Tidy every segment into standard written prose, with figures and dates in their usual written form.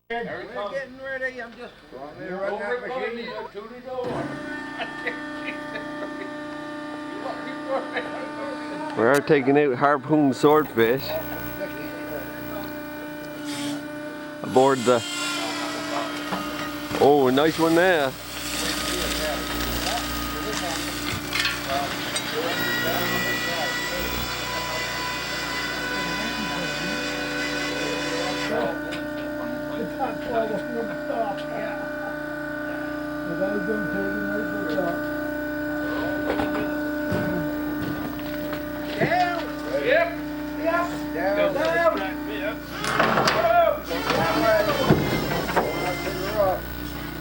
We're getting ready. I'm just want me to run that machine to the door. We are taking out Harpoon swordfish aboard the. Oh, nice one there.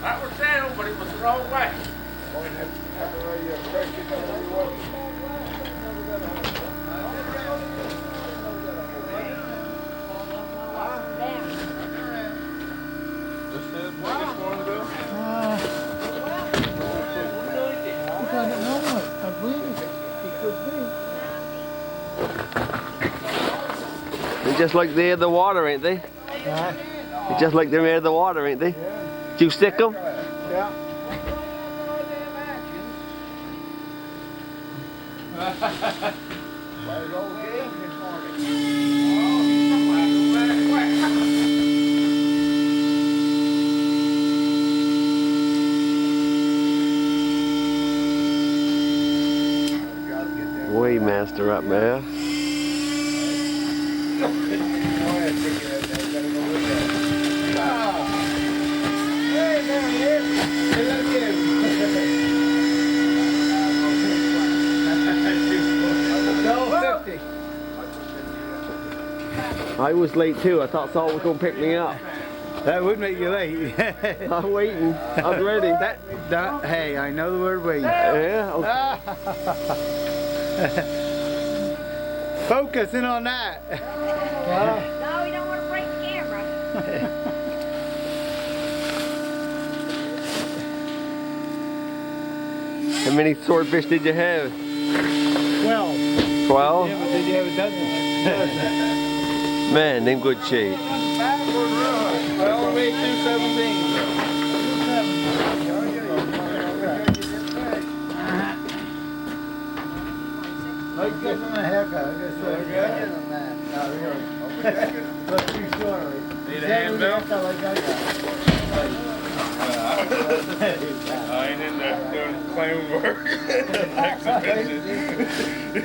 That was down, but it was the wrong way. They're just like they're the water, ain't they? Yeah. They're just like they're made of the water, ain't they? Yeah. Do you stick them? Yeah. Waymaster up there. I was late too. I thought Saul was going to pick me up. That would make you late. I'm waiting. I'm ready. Hey, I know the word wait. Yeah. Okay. Focus in on that. No, we don't want to break the camera. How many swordfish did you have? 12. 12? Yeah, but did you have a dozen? Man, in good shape. Well, we made 217. Let's give him a haircut. I'm going to show you on that. Not really. Look too short. Need a handbell? I ain't in there doing clown work. Exhibition.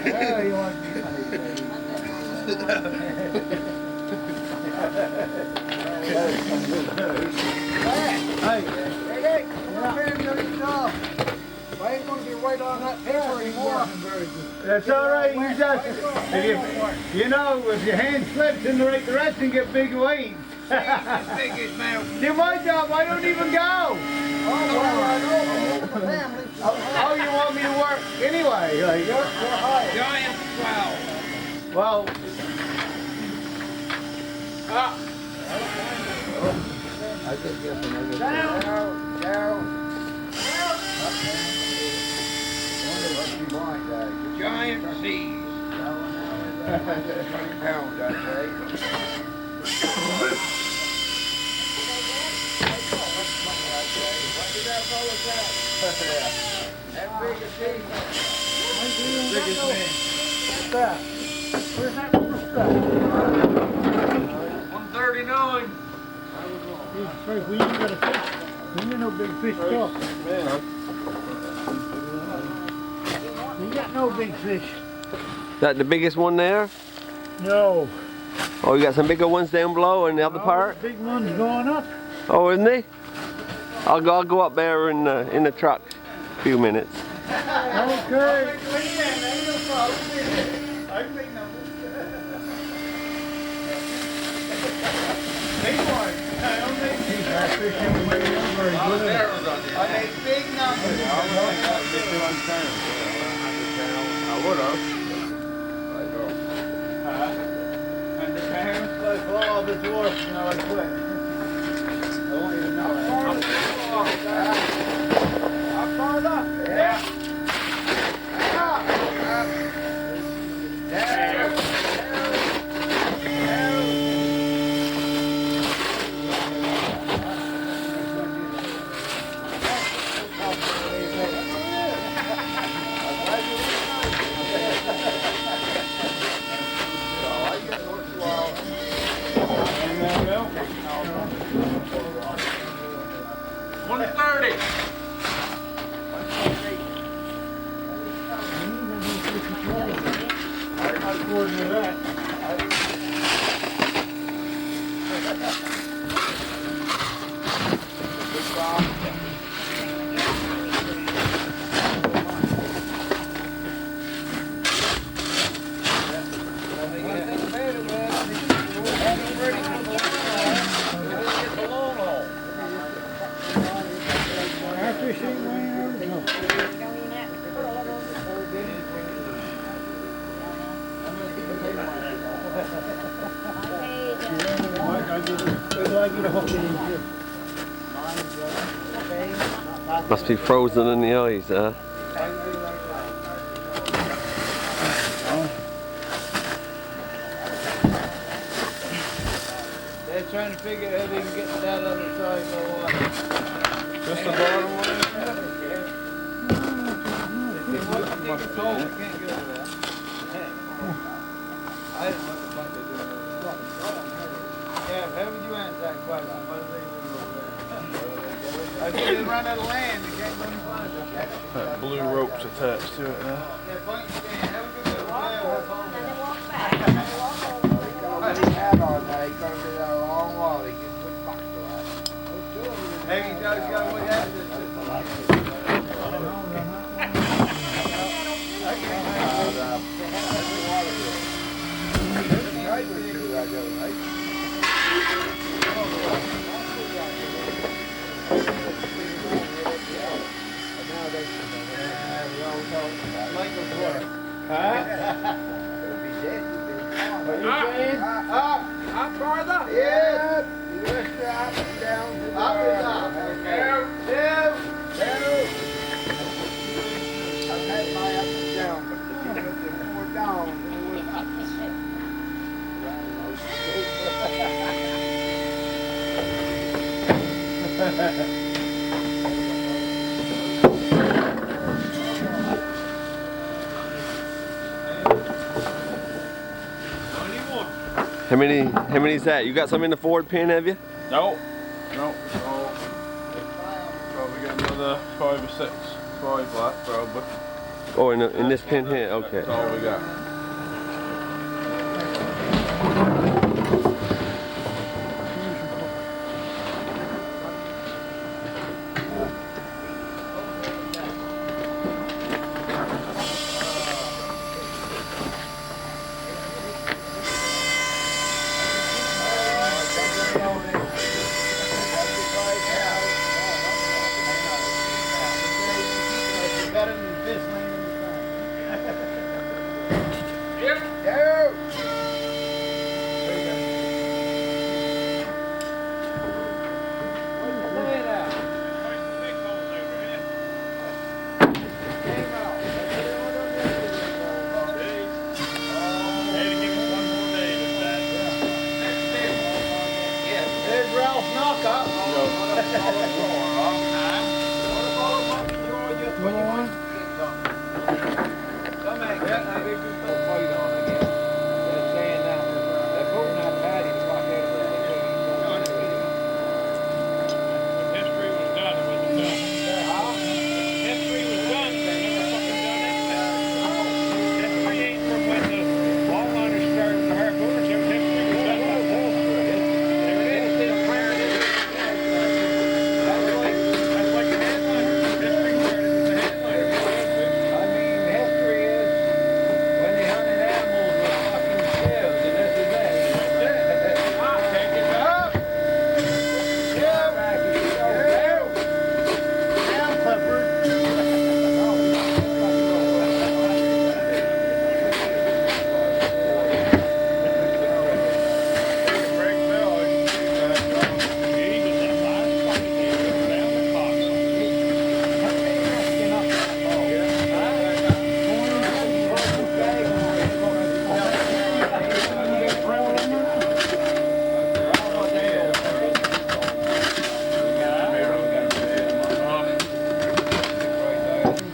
Oh, you want to be Hey, I ain't gonna be right on that paper anymore. that's all right. You just, you know, if your hand slips in the right direction, get big weights. Do my job. I don't even go. Oh, you want me to work anyway? Like, Giant 12. well. I could get another. Down. Giant seas. 20 pounds, I'd say. That big a sea. Biggest man. Where's that first stuff? 139. We ain't got a fish. We ain't no big fish talk. We got no big fish. Is that the biggest one there? No. Oh, you got some bigger ones down below in the other part? The big one's going up. Oh, isn't he? I'll go up there in the truck. A few minutes. Okay. I made big numbers. I would have. And the parents play ball this Wharf, you know, I quit. I want you to know that. How far up? Yeah. $130. Must be frozen in the eyes, huh? They're trying to figure out how they can get to that other side of the water. Just the bottom one? They can't go to that. I don't know what the fuck they're doing over there. Yeah, how would you answer that question? What are they doing over there? I think they run out of land. They can't go any farther. That blue rope's attached to it now. Yeah, point you stand. Have a good look there. And then walk back. And then walk over. He had on there, he could have been there a long while, he just put back to that. Hey, you guys got what happened? Up farther? Yeah. You rest your up and down to the Up and up. Down. Down. I've had my up and down, but the more down than it was up. How many is that? You got some in the forward pin, have you? No. Probably got another 5 or 6. 5 left, probably. Oh, in this pin here? Okay. That's all we got. Better than this lane in the sun. There's Ralph's knockup. What you want? Some ain't got no big fight on again. They're saying that they're putting that patty to fuck out of there. History was done, it wasn't done. History was done, they never fucking done anything. History ain't from when the longliners started the harpooners. History was done by the whole story. There it is. That's like the headliner. History started with the headliner. I mean, history is when they hunted animals with fucking scales, and this is that. Take it up. Down, Clifford. Break Bill, I can see that. Jesus, that last fucking day was down the cox.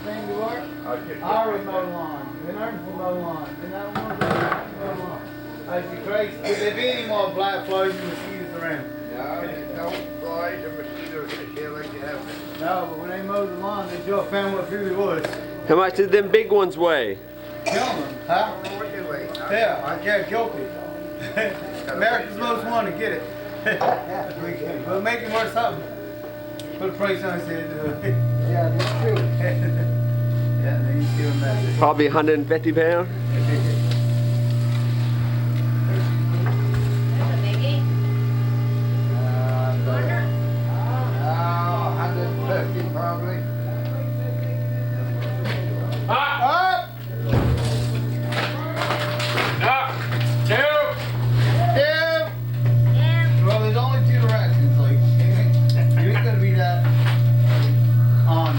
Anything to work? Ari mow lawn. You learn to mow lawn. You know, mow lawn. As you Christ, if there be any more black flies in the season, around. No, there's no flies or mosquitoes this year like you have. No, but when they mow the lawn, they do a family through the woods. How much did them big ones weigh? Kill them, huh? What do they? Yeah, I can't joke it. America's most one to get it. But make it worth something. Put a price on it. Yeah, that's true. Yeah, then you see them that. Probably 150 pounds. There's a biggie. Wonder? 150 probably. Up! Up! Two! Yeah. Yeah. Well, there's only two directions. Like, you ain't gonna be that on.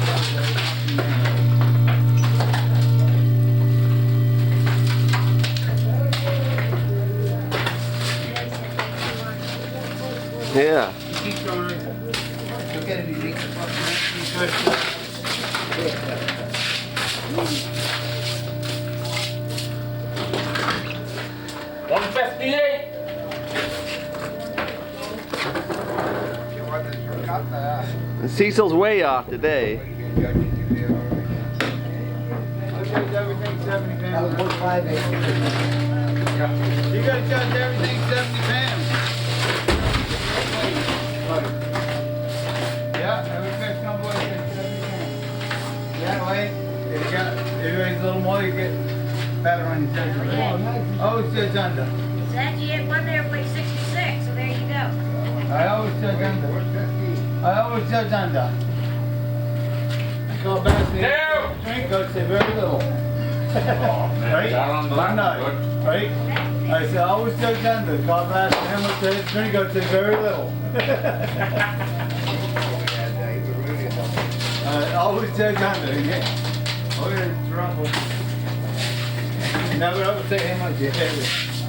Yeah. Keep going. Look at it, you think the $158! You want this cut there? And Cecil's way off today. You gotta judge everything 70 pounds. You gotta judge everything 70 pounds. Yeah, every fish comes with 70 pounds. That way, if you got, if it weighs a little more, you get better on your judgment. Always judge under. Zach, you had one there weighed 66, so there you go. I always judge under. I always judge under. Go back to drink, go say very little. Right? Down on the left. No, right? I said, always judge under. God bless him with the drink, go say very little. Always judge under. Yeah. Oh, yeah, trouble. Never ever say how much you have.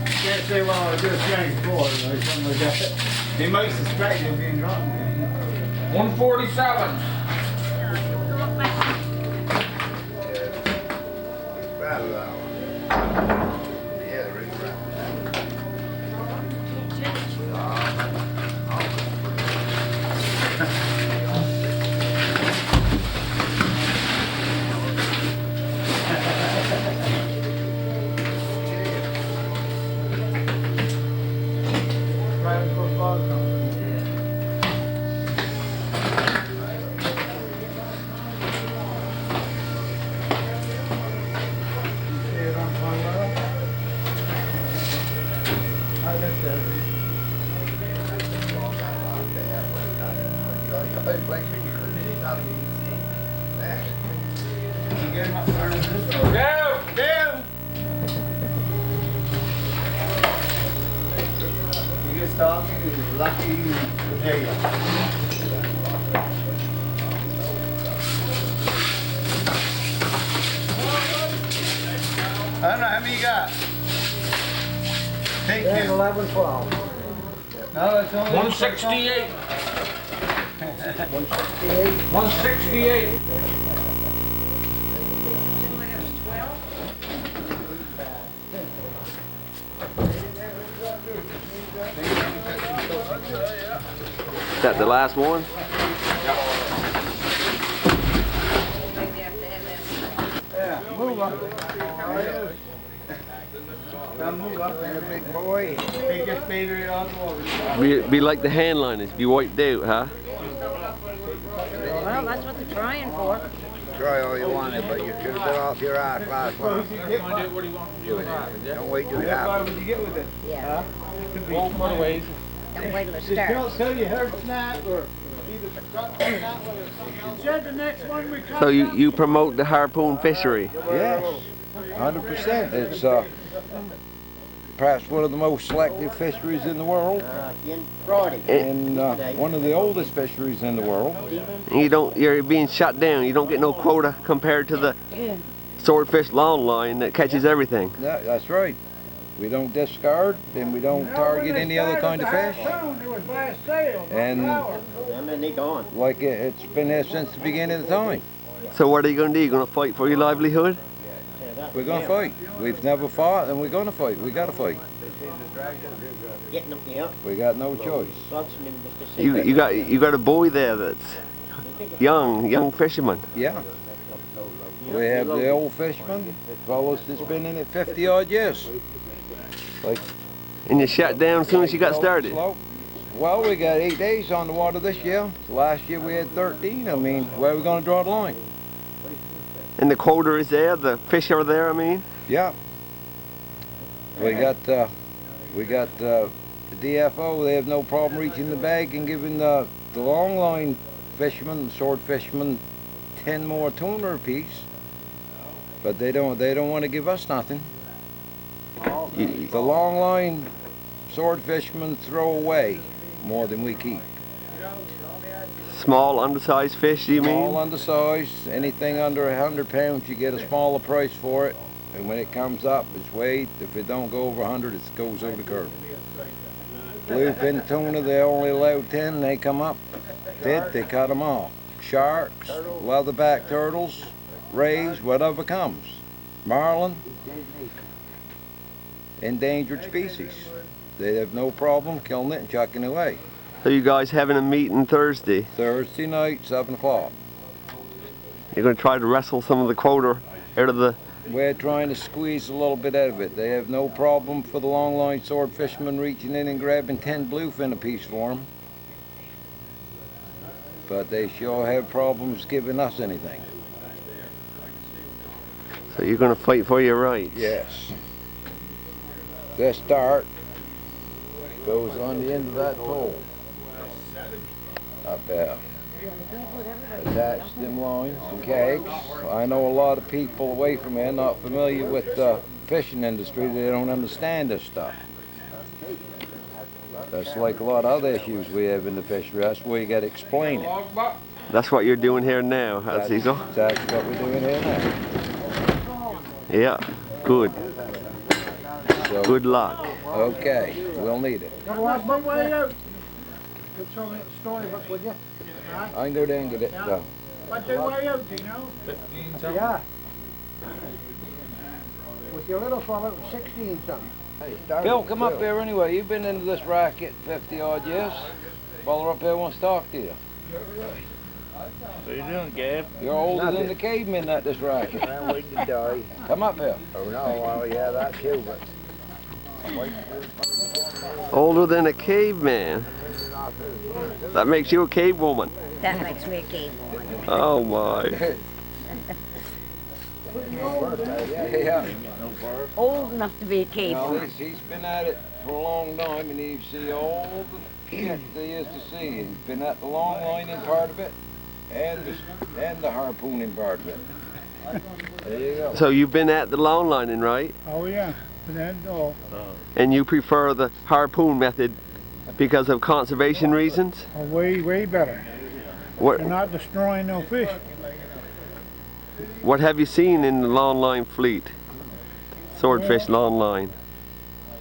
Can't say, well, I did a strange board or something like that. They might suspect you being drunk. 147. Battle hour. Yeah, ring around. Right before fall comes. See it on fire? I looked at it. You get him up there in this door. Go! Down! You get started, you're lucky. There you go. I don't know, how many you got? Take 10, 11, 12. No, it's only 168. 168. Is that the last one? Yeah, move up. Now move up. Big boy. Take your speed rate on the water. Be like the hand liners, be wiped out, huh? Well, that's what they're trying for. Try all you wanted, but you should have been off your ass last Well, one. you get one. Don't wait till it How far happens. would you get with it? Yeah. Both motorways. Don't wait till it Did starts. tell you hurt snap or either struck or snap or something else? Said the next one we cut. So you promote the harpoon fishery. Yes, 100%. It's perhaps one of the most selective fisheries in the world, and one of the oldest fisheries in the world. You're being shut down. You don't get no quota compared to the swordfish long line that catches everything. That's right. We don't discard, and we don't target any other kind of fish. And like it's been there since the beginning of the time. So what are you going to do? You going to fight for your livelihood? We're gonna fight. We've never fought, and we're gonna fight. We gotta fight. Getting them, yeah. We got no choice. You got a boy there that's young fisherman. Yeah. We have the old fisherman, fellows that's been in it 50 odd years. Like, And you shut down as soon as you got started. Well, we got 8 days on the water this year. Last year we had 13. I mean, where are we gonna draw the line? And the quota is there, the fish are there, I mean? Yeah. We got the DFO, they have no problem reaching the bag and giving the long line fishermen, sword fishermen, 10 more tuna apiece. But they don't want to give us nothing. The long line sword fishermen throw away more than we keep. Small, undersized fish, do you mean? Small, undersized, anything under 100 pounds, you get a smaller price for it. And when it comes up, it's weighed. If it don't go over 100, it goes over the curve. Bluefin tuna, they only allow 10, they come up. They cut them off. Sharks, leatherback turtles, rays, whatever comes. Marlin, endangered species. They have no problem killing it and chucking it away. So you guys having a meeting Thursday? Thursday night, 7 o'clock. You're going to try to wrestle some of the quota out of the... We're trying to squeeze a little bit out of it. They have no problem for the long line sword fishermen reaching in and grabbing 10 bluefin apiece for them. But they sure have problems giving us anything. So you're going to fight for your rights? Yes. This dart goes on the end of that pole. Up there. Attach them lines and kegs. I know a lot of people away from here not familiar with the fishing industry. They don't understand this stuff. That's like a lot of other issues we have in the fishery. That's where you got to explain it. That's what you're doing here now, huh, Cecil? That's what we're doing here now. Yeah, good. So, Good luck. okay, we'll need it. I can go down and get it. So. What they weigh out, do you know? 15 something? Yeah. With your little fella, it was 16 something. Bill, come up here anyway. You've been into this racket 50 odd years. Fella up here wants to talk to you. What are you doing, Gabe? You're older than the cavemen at this racket. I'm waiting to die. Come up here. Oh no, well yeah, that too, but I'm waiting Older than a caveman. That makes you a cave woman. That makes me a cave. Oh my. Yeah. Old enough to be a cave No, woman. he's been at it for a long time, and you see all the shit there is to see. He's been at the long lining part of it, and the harpooning part of it. There you go. So you've been at the long lining, right? Oh yeah, and then all. And you prefer the harpoon method because of conservation reasons? Oh, way better. What They're not destroying no fish. What have you seen in the long line fleet? Swordfish long line.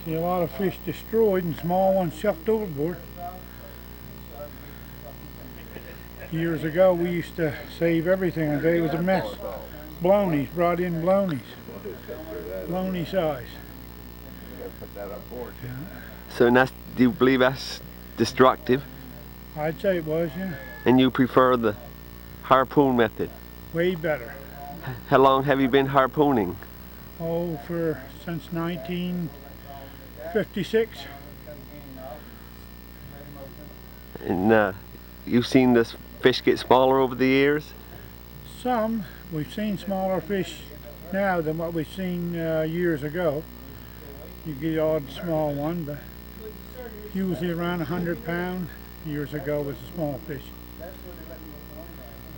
See a lot of fish destroyed and small ones shoved overboard. Years ago we used to save everything and it was a mess. Blownies, brought in blownies. Blownie size. So do you believe that's destructive? I'd say it was, yeah. And you prefer the harpoon method? Way better. How long have you been harpooning? Oh, since 1956. And you've seen this fish get smaller over the years? Some. We've seen smaller fish now than what we've seen years ago. You get odd small one, but usually around 100 pounds. Years ago was a small fish.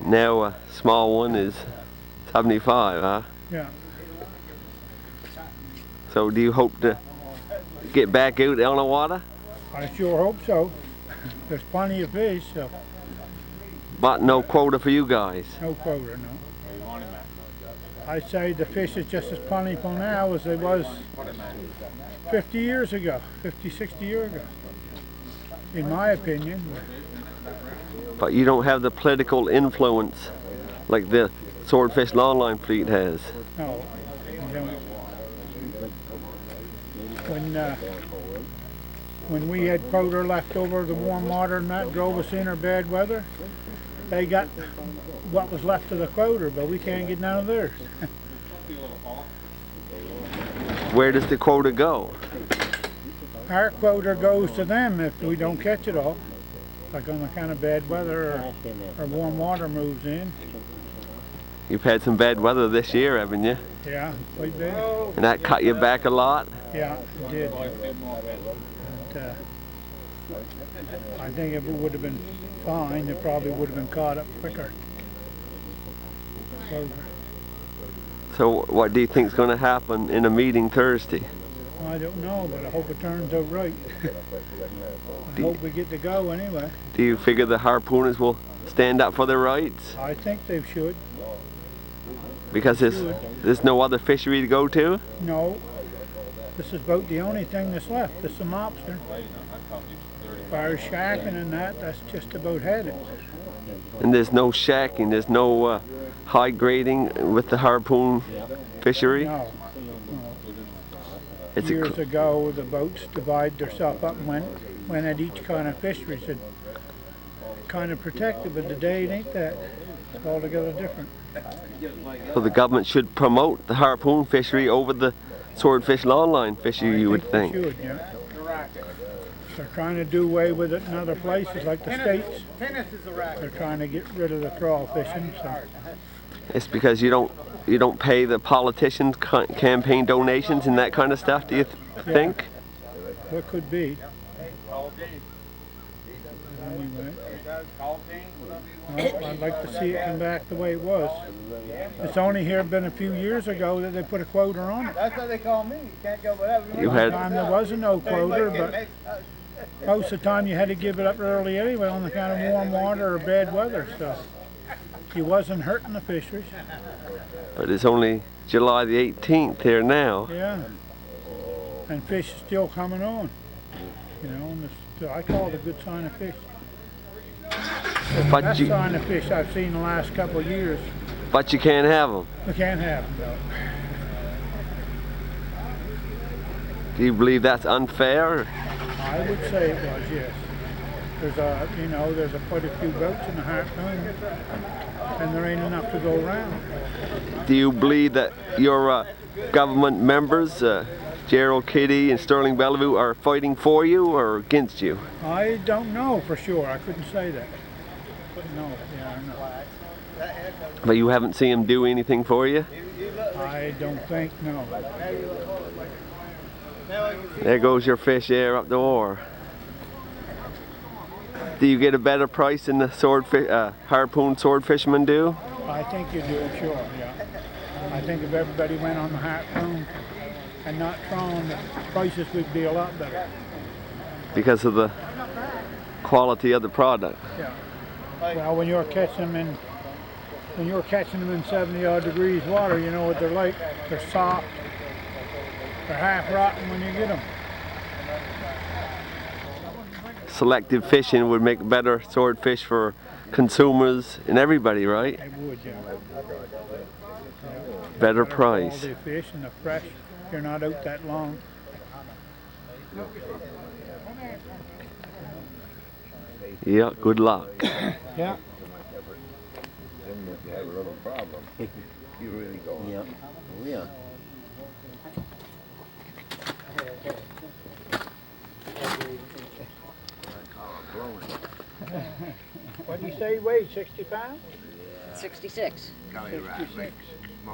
Now a small one is 75, huh? Yeah. So do you hope to get back out on the water? I sure hope so. There's plenty of fish, so But no quota for you guys. no quota, no. I'd say the fish is just as plentiful now as it was 50 years ago, 50, 60 years ago, in my opinion. But you don't have the political influence like the Swordfish longline fleet has. No, you don't. when we had quota left over, the warm water and that drove us in or bad weather, they got what was left of the quota, but we can't get none of theirs. Where does the quota go? Our quota goes to them if we don't catch it all, like on the kind of bad weather or warm water moves in. You've had some bad weather this year, haven't you? Yeah, quite bad. And that cut you back a lot? Yeah, it did. But, I think if it would have been fine, it probably would have been caught up quicker. So what do you think is going to happen in a meeting Thursday? I don't know, but I hope it turns out right. I hope we get to go anyway. Do you figure the harpooners will stand up for their rights? I think they should. Because there's no other fishery to go to? No. This is about the only thing that's left. This is a lobster. As far as shacking and that's just about had it. And there's no shacking, there's no high grading with the harpoon fishery? No. It's Years ago, the boats divided themselves up and went at each kind of fisheries and kind of protected, but today it ain't that. It's altogether different. So the government should promote the harpoon fishery over the swordfish longline fishery, you would think. They should, yeah. They're trying to do away with it in other places, like the States. They're trying to get rid of the trawl fishing. So. It's because you don't pay the politicians campaign donations and that kind of stuff, do you think? What could be. Anyway. Well, I'd like to see it come back the way it was. It's only here been a few years ago that they put a quota on it. That's what they call me. You can't go whatever. You had time there wasn't no quota, but most of the time you had to give it up early anyway on the kind of warm water or bad weather, so you wasn't hurting the fisheries. But it's only July the 18th here now. Yeah, and fish is still coming on. You know, and I call it a good sign of fish. The best sign of fish I've seen the last couple of years. But you can't have them. We can't have them, though. Do you believe that's unfair? I would say it was, yes. There's quite a few boats in the Harpoon, and there ain't enough to go around. Do you believe that your government members, Gerald Kitty and Sterling Bellevue, are fighting for you or against you? I don't know for sure. I couldn't say that. No, yeah, I know. But you haven't seen them do anything for you? I don't think, no. There goes your fish there up the Wharf. Do you get a better price than the harpoon sword fishermen do? I think you do, sure, yeah. I think if everybody went on the harpoon and not trawling, the prices would be a lot better. Because of the quality of the product? Yeah. Well, when you're catching them in 70-odd degrees water, you know what they're like. They're soft. They're half rotten when you get them. Selective fishing would make better swordfish for consumers and everybody, right? It would, yeah. Better price. All the fish and the fresh. You're not out that long. Yeah, good luck. Yeah. Then if you have a little problem, you really go. Yeah. Oh, yeah. What did you say he weighed, 60 pounds? 66. 66.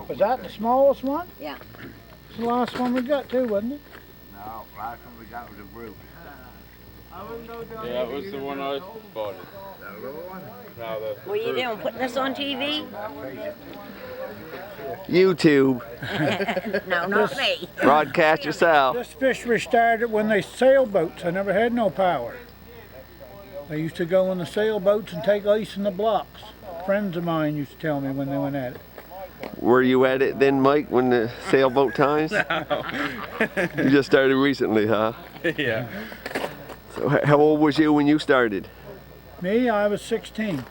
Was that the smallest one? Yeah. It's the last one we got too, wasn't it? No, last one we got was a brute. Yeah, that was the one I spotted. That little one? No, What are you doing, putting this on TV? YouTube. No, not me. Broadcast yourself. This fishery started when they sailboats. I never had no power. They used to go on the sailboats and take ice in the blocks. Friends of mine used to tell me when they went at it. Were you at it then, Mike, when the sailboat times? No. You just started recently, huh? Yeah. So how old was you when you started? Me, I was 16.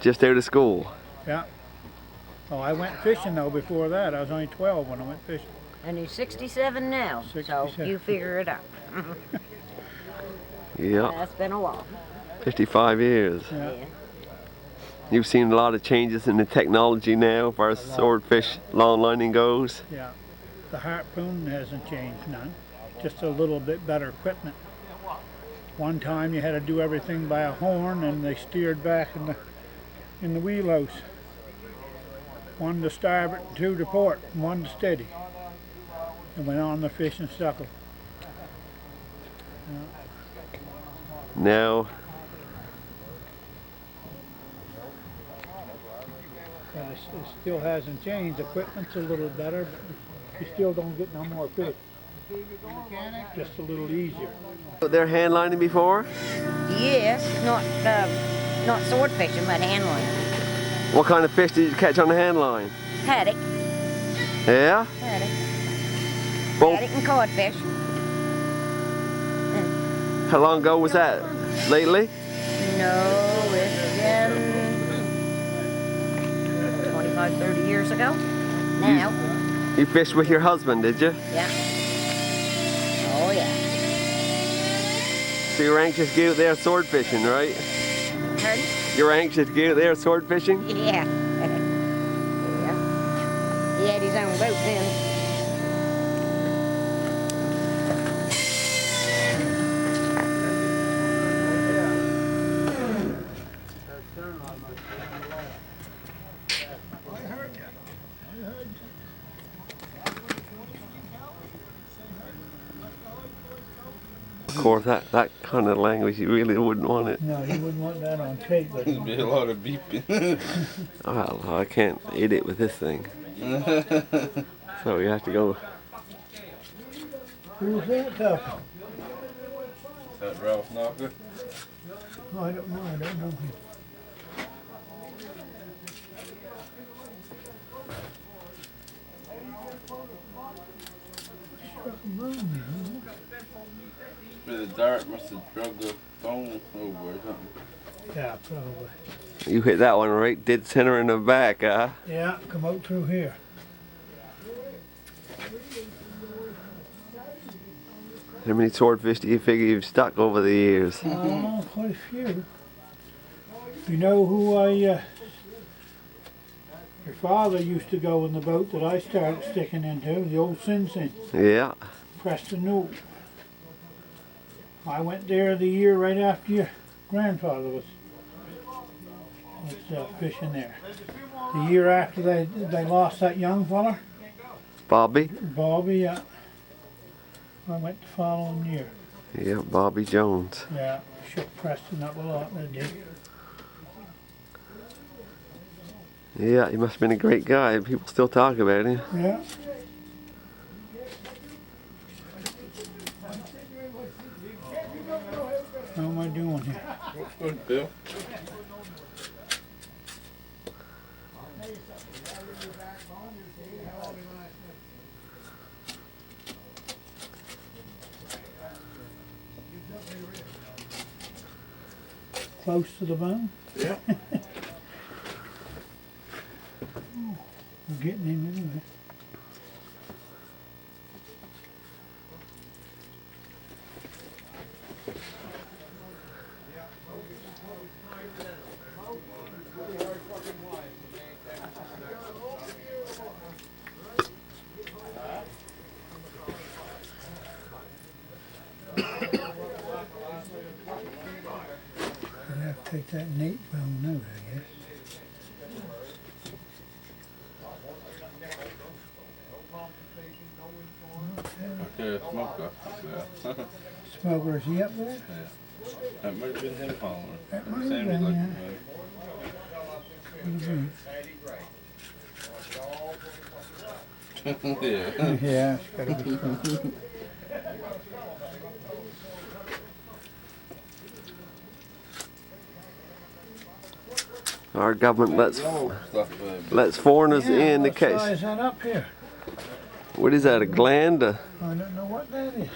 Just out of school? Yeah. Oh, I went fishing though before that. I was only 12 when I went fishing. And he's 67 now, so 67. you figure it out. Yeah, That's been a while. 55 years. Yeah. Yeah. You've seen a lot of changes in the technology now as far as swordfish long lining goes. Yeah. The Harpoon hasn't changed none. Just a little bit better equipment. One time you had to do everything by a horn, and they steered back in the wheelhouse. One to starboard, two to port, and one to steady. And went on the fish and stuck 'em. Now, It still hasn't changed. Equipment's a little better, but you still don't get no more fish. Just a little easier. they're hand lining before? Yes, not sword fishing, but handling. What kind of fish did you catch on the hand line? Haddock, Yeah? Both. haddock and codfish. How long ago was that? Lately? No, it's been 25, 30 years ago. Now, You fished with your husband, did you? yeah. Oh yeah. So you're anxious to get out there sword fishing, right? Pardon? You're anxious to get out there sword fishing? Yeah. Yeah. He had his own boat then. Of course, that kind of language, you really wouldn't want it. No, you wouldn't want that on tape. But There'd be a lot of beeping. Well, I can't eat it with this thing. So you have to go. who's that talking? Is that Ralph Knocker? Oh, I don't know him. Struck him wrong there, huh? But the dart must have drug the phone over or something. Yeah, probably. You hit that one right dead center in the back, huh? Yeah, come out through here. How many swordfish do you figure you've stuck over the years? Oh, quite a few. You know who your father used to go in the boat that I started sticking into, the old Sin Sin, Yeah. Preston Newell. I went there the year right after your grandfather was fishing there. The year after they lost that young fella, Bobby? Bobby. I went the following year. Yeah, Bobby Jones. Yeah, shook Preston up a lot, they did. Yeah, he must have been a great guy. People still talk about him. Yeah. How am I doing here? Looks good, Bill. Close to the bone? Yeah. We're getting him anyway. I'll have to take that nape bone out, I guess. Okay, smoker. Yeah. Smoker, is he up there? That might have been him following. That might have Sounded been, like Could be. yeah. Yeah, it's gotta be close. Our government lets Stuff, foreigners Yeah, in the what size case. is that up here? What is that, a gland? I don't know what that is.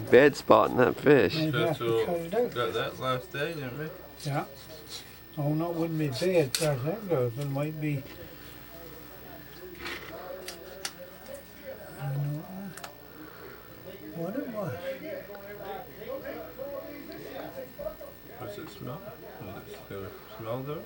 Bed spot in that fish. Maybe I have to cut it out. got that last day, didn't we? Yeah. Oh, no, it wouldn't be bad as far as that goes. It might be was. Does it smell? Does it smell good?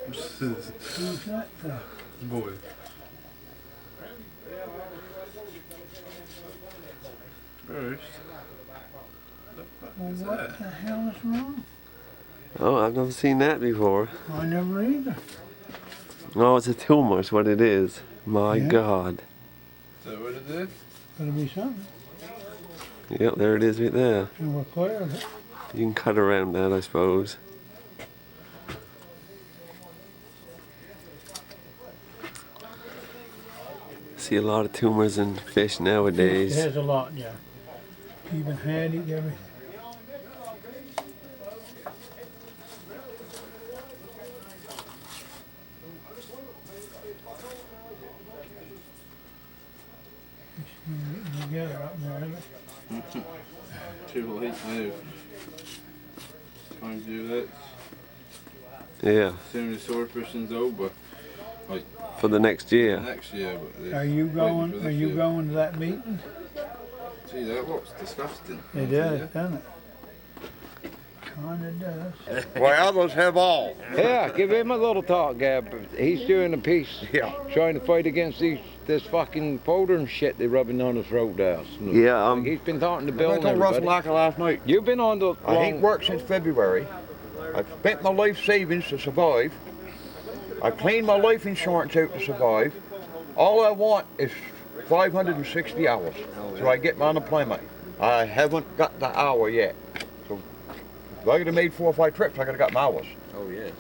Who's that for? Boy. First. Well, what the hell is wrong? Oh, I've never seen that before. I never either. Oh, it's a tumor is what it is. My Yeah. God. Is that what it is? Gotta be something. Yep, there it is right there. And we're clear of it. You can cut around that, I suppose. See a lot of tumors in fish nowadays. There's a lot, yeah. Even haddock, everything. Together up there, isn't it? Too late now. Trying to do that. Yeah, Soon as swordfishing's over. Like for the next year. next year, but this- Are you waiting going? for Are this you year. going to that meeting? See, that looks disgusting. It does, doesn't it? Kinda does. Well, others have all. Yeah, give him a little talk, Gab. He's doing a piece Yeah. trying to fight against this fucking powder and shit they're rubbing on his road house. Yeah, He's been talking to Bill I and told Russ everybody. Locker last night. You've been on the I ain't worked since February. I've spent my life savings to survive. I cleaned my life insurance out to survive. All I want is 560 hours so I get my unemployment. I haven't got the hour yet. So if I could have made 4 or 5 trips, I could have got my hours. Oh, yes.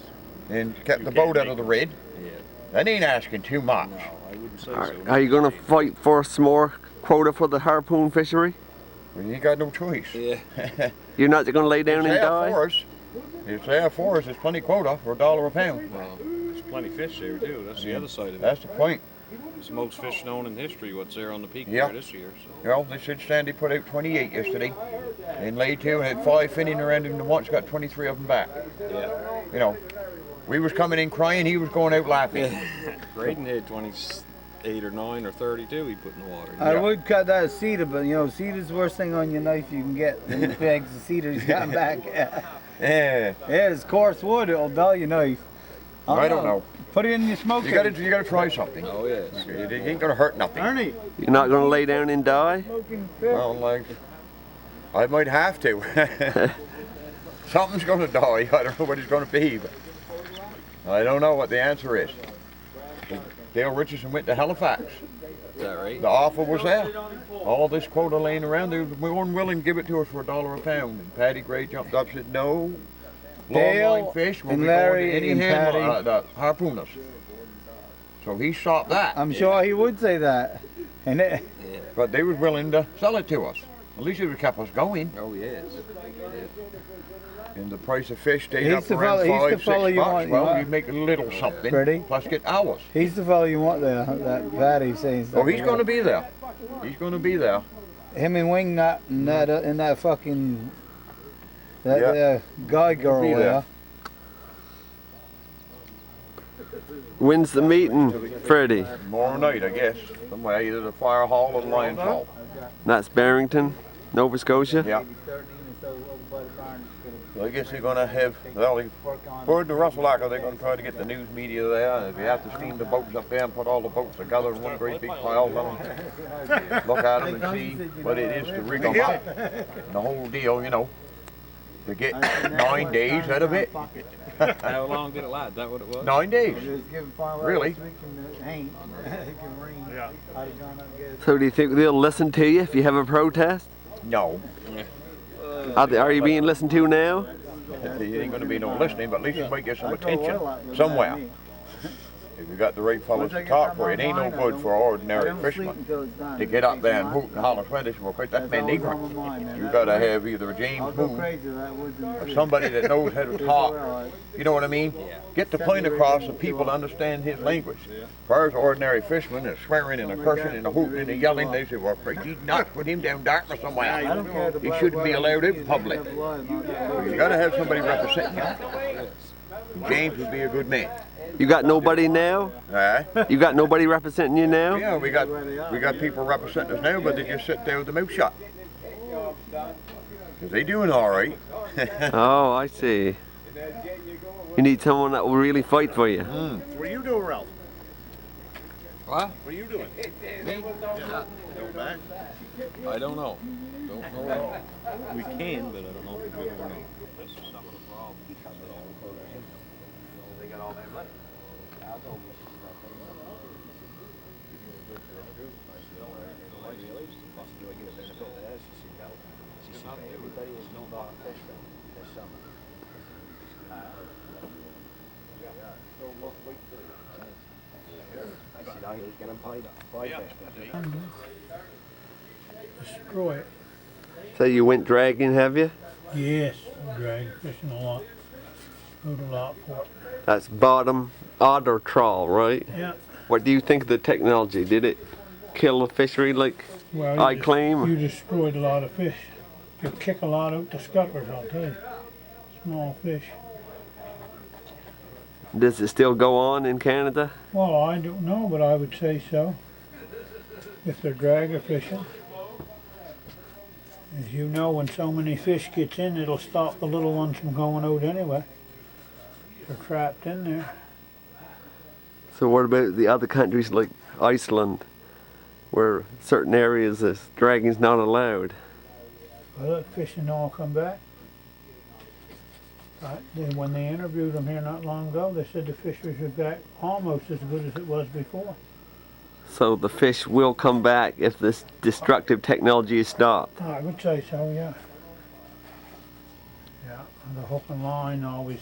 And kept the boat out of the red. Yeah. That ain't asking too much. No, I wouldn't say are you going to fight for some more quota for the harpoon fishery? Well, you ain't got no choice. Yeah. You're not going to lay down It's and there die? for us. It's there for us. There's plenty quota for $1 a pound. Well, there's plenty of fish there too. That's the other side of it. That's the point. It's the most fish known in history what's there on the peak Yeah. there this year. So. Well, they said Sandy put out 28 yesterday, and laid 2 and had 5 finning around him, and once got 23 of them back. Yeah. You know, we was coming in crying, he was going out laughing. Braden had 28 or 9 or 32 he put in the water. I Yeah. would cut that cedar, but you know, cedar's the worst thing on your knife you can get. These bags of cedar he's got back. Yeah, Yeah, it's coarse wood, it'll dull your knife. I don't know. Put it in your smoker. You gotta try something. Oh yes. It ain't gonna hurt nothing. Ernie, You're not going to lay down and die? smoking fish. Well, like, I might have to. Something's gonna die. I don't know what it's gonna be, but I don't know what the answer is. Dale Richardson went to Halifax. Is that right? The offer was there. All this quota laying around, they were unwilling to give it to us for $1 a pound. And Patty Gray jumped up and said, no, Dale longline fish will and be going Larry to any and hand, Patty. the harpooners. So he stopped that. I'm sure he would say that. And it, But they was willing to sell it to us. At least it would have kept us going. Oh yes. And the price of fish stayed He's up the around fella- he's the 5, 6 fella you bucks. want, Well, yeah. you make a little something, Pretty. plus get hours. he's the fellow you want there, that Patty saying Oh, he's going to be there. He's going to be there. Him and Wingnut and that fucking that Yeah. guy girl Be there. there. When's the meeting, Freddie? Tomorrow night, I guess. Somewhere, either the fire hall or the Lions Hall. That's Barrington, Nova Scotia? Yeah. So I guess they're going to have, well, according to Russell Acker, they're going to try to get the news media there. And if you have to steam the boats up there and put all the boats together in one great big pile, let them look at them and see what it is to rig them up. And the whole deal, you know, to get 9 days out of it. How long did it last? Is that what it was? 9 days. Really? So do you think they'll listen to you if you have a protest? No. Are you being listened to now? There ain't going to be no listening, but at least you might get some attention somewhere. If you got the right fellows to talk for you, it ain't no good for ordinary fishermen to get up there and hoot and holler. Well, quite that man ignorant. You got to have either a James Moon or somebody that knows how to talk. You know what I mean? Get the point across so people understand his language. As far as ordinary fishermen, they're swearing and a cursing and a hooting and a yelling. They say, well, he's nuts, put him down dark or somewhere. He shouldn't be allowed in public. You got to have somebody representing you. James would be a good man. You got nobody now? You got nobody representing you now? Yeah, we got people representing us now, but they just sit there with the mouth shut. Cause they doing all right. Oh, I see. You need someone that will really fight for you. What are you doing, Ralph? What? What are you doing? Go back. I don't know. Don't know at all. We can, but I don't know if we will or not. This is some of the problem. They got all that money. Al told me everybody is no dog fish this summer. I said, oh, he's gonna play fish. Destroy it. So you went dragging, have you? Yes, drag fishing a lot. Rode a lot for it. That's bottom otter trawl, right? Yeah. What do you think of the technology? Did it kill the fishery like Well, I claim? You destroyed a lot of fish. You kick a lot out the scuppers, I'll tell you. Small fish. Does it still go on in Canada? Well, I don't know, but I would say so. If they're dragger fishing. As you know, when so many fish gets in, it'll stop the little ones from going out anyway. They're trapped in there. So what about the other countries like Iceland, where certain areas this dragging's not allowed? Well, that fishing all come back. When they interviewed them here not long ago, they said the fisheries are back almost as good as it was before. So the fish will come back if this destructive technology is stopped? I would say so, yeah. Yeah, the hook and line always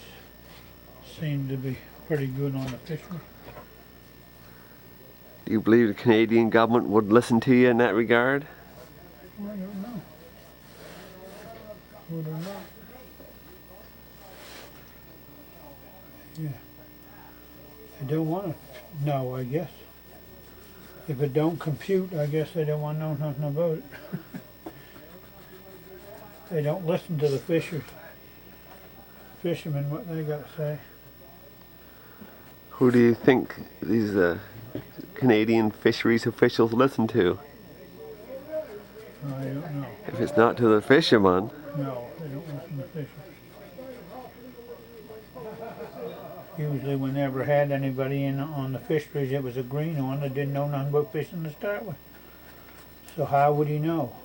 seemed to be pretty good on the fishery. Do you believe the Canadian government would listen to you in that regard? I don't know. Would or not. Yeah. I don't want to know, I guess. If it don't compute, I guess they don't want to know nothing about it. They don't listen to the fishermen, what they got to say. Who do you think these Canadian fisheries officials listen to? I don't know. If it's not to the fishermen. No, they don't listen to fishers. Usually we never had anybody in on the fisheries that was a green one that didn't know nothing about fishing to start with. So how would he know?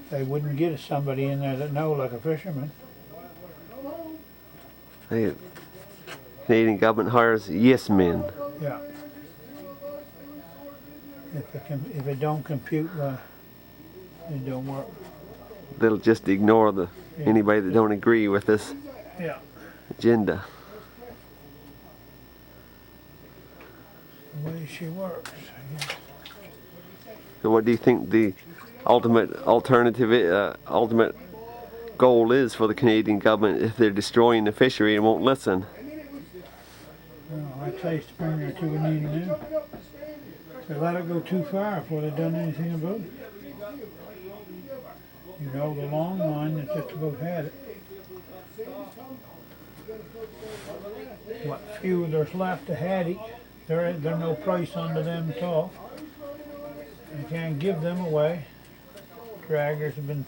They wouldn't get somebody in there that know like a fisherman. The Canadian government hires yes men. Yeah. If it don't compute, it don't work. They'll just ignore anybody that don't agree with this agenda. The way she works, I guess. So what do you think the ultimate goal is for the Canadian government if they're destroying the fishery and won't listen? Well, I'd say spring or two we need to do. They let it go too far before they've done anything about it. You know, the long line that just about had it. What few there's left to had it, there's no price under them at all. You can't give them away. Draggers have been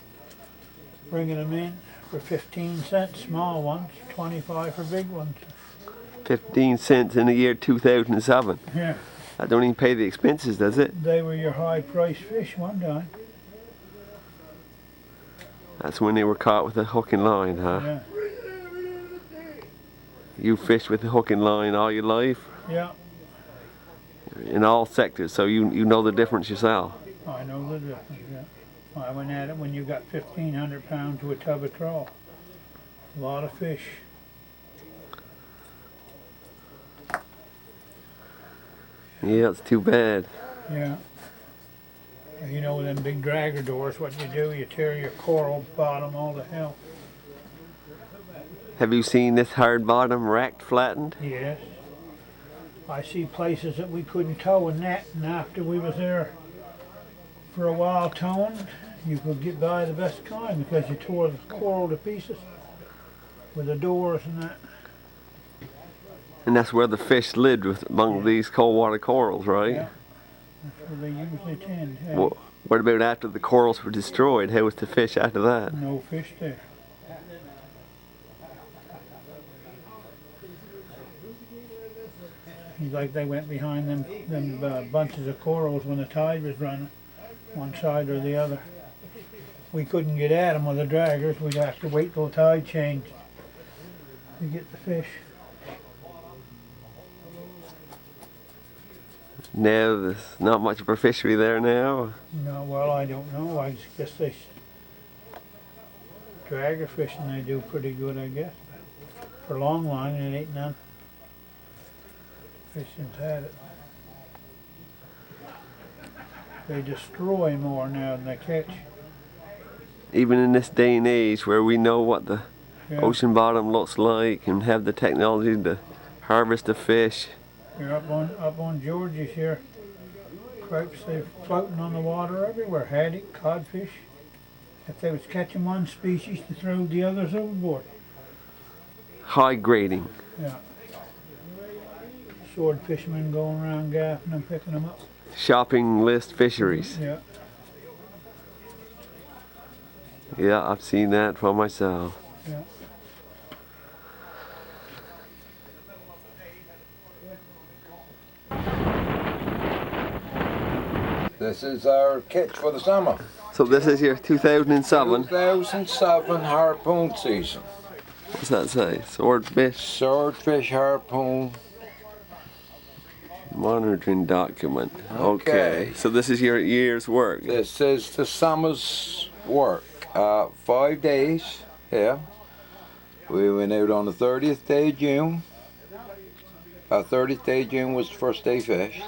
bringing them in for 15 cents, small ones, 25 for big ones. 15 cents in the year 2007. Yeah. That don't even pay the expenses, does it? They were your high-priced fish one time. That's when they were caught with a hook and line, huh? Yeah. You fished with the hook and line all your life? Yeah. In all sectors, so you know the difference yourself. I know the difference, yeah. I went at it when you got 1,500 pounds to a tub of trawl. A lot of fish. Yeah, it's too bad. Yeah. You know, them big dragger doors, what you do, you tear your coral bottom all to hell. Have you seen this hard bottom racked flattened? Yes. I see places that we couldn't tow a net, and after we was there for a while towing, you could get by the best kind because you tore the coral to pieces with the doors and that. And that's where the fish lived, with among these cold water corals, right? Yeah. That's where they usually tend. Yeah. What about after the corals were destroyed? How was the fish after that? No fish there. It's like they went behind them bunches of corals when the tide was running, one side or the other. We couldn't get at them with the draggers. We'd have to wait till the tide changed to get the fish. Now there's not much of a fishery there now. No, well, I don't know. I guess they dragger fishing they do pretty good, I guess. For long line, it ain't none. Fishing's had it. They destroy more now than they catch. Even in this day and age where we know what the Yeah. ocean bottom looks like and have the technology to harvest the fish. You're up on George's here. Cripes, they're floating on the water everywhere. Haddock, codfish. If they was catching one species, to throw the others overboard. High grading. Yeah. Sword fishermen going around gaffing them, picking them up. Shopping list fisheries. Yeah. Yeah, I've seen that for myself. Yeah. This is our catch for the summer. So this is your 2007. 2007 harpoon season. What's that say? Swordfish? Swordfish harpoon. Monitoring document. Okay. So this is your year's work. This is the summer's work. 5 days here. We went out on the 30th day of June. 30th day of June was the first day fished.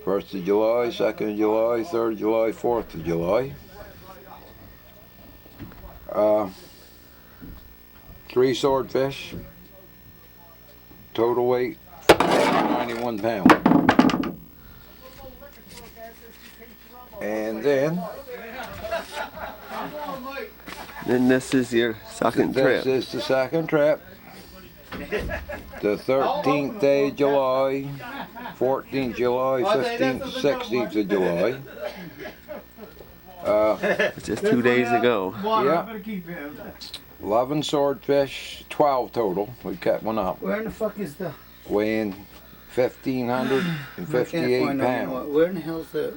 1st of July, 2nd of July, 3rd of July, 4th of July. 3 swordfish. Total weight 91 pounds. And then this is your second trip. This is the second trip. The 13th day of July, 14th July, 15th, 16th of July. It's just 2 days ago. Yeah. 11 swordfish, 12 total. We cut one up. Where in the fuck is the... Weighing 1,558 pounds. Where in the hell's the...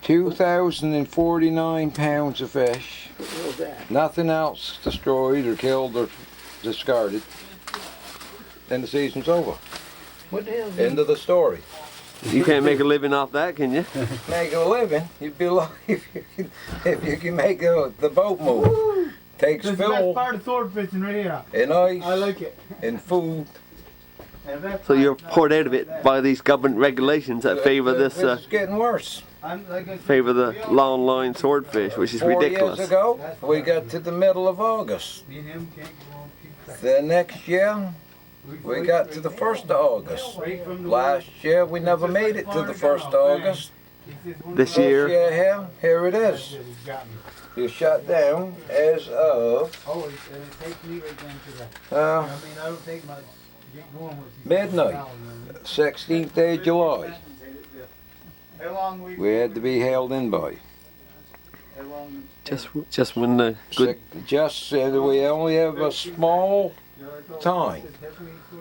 2,049 pounds of fish. Nothing else destroyed or killed or discarded. Then the season's over. What the hell's End of the story. You can't make a living off that, can you? Make a living? You'd be lucky if you can make the boat move. Takes This is the best fuel part of sword fishing right here. and ice I like it. and food. So you're poured out of it by these government regulations that favor this, It's getting worse. favor the long line swordfish, which is 4 ridiculous. years ago, we got to the middle of August. The next year, we got to the 1st of August. Last year, we never made it to the 1st of August. This year, Here it is. You're shut down as of midnight, 16th day of July. We had to be held in by. just when the good We only have a small time.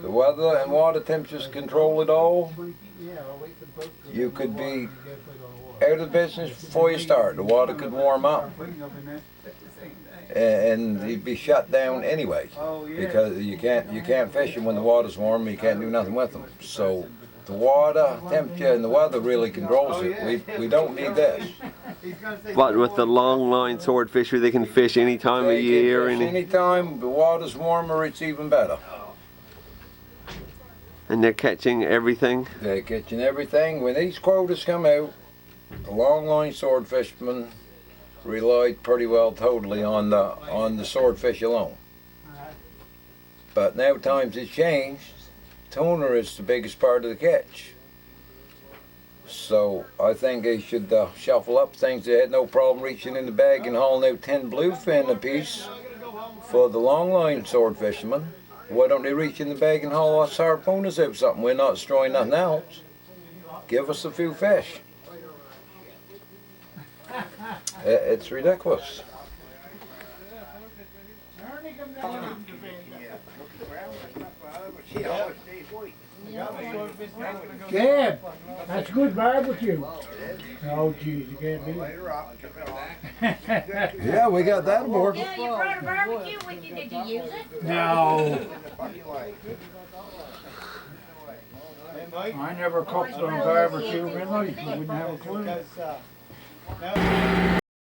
The weather and water temperatures control it all. You could be out of business before you start. The water could warm up, and you'd be shut down anyway because you can't fish them when the water's warm. You can't do nothing with them. So the water temperature and the weather really controls it. We don't need this. But with the long line swordfishery, they can fish any time of year. Anytime the water's warmer, it's even better. And they're catching everything. They're catching everything. When these quotas come out, the long line swordfishermen relied pretty well totally on the swordfish alone. But now times have changed. Tuna is the biggest part of the catch. So I think they should shuffle up things. They had no problem reaching in the bag and hauling out 10 bluefin apiece for the longline sword fishermen. Why don't they reach in the bag and haul us harpooners out something? We're not destroying nothing else. Give us a few fish. It's ridiculous. Gab, that's good barbecue. Oh, geez, you can't beat it. Yeah, we got that aboard. Yeah, you brought a barbecue with you. Did you use it? No. I never cooked on barbecue, really. You wouldn't have a clue.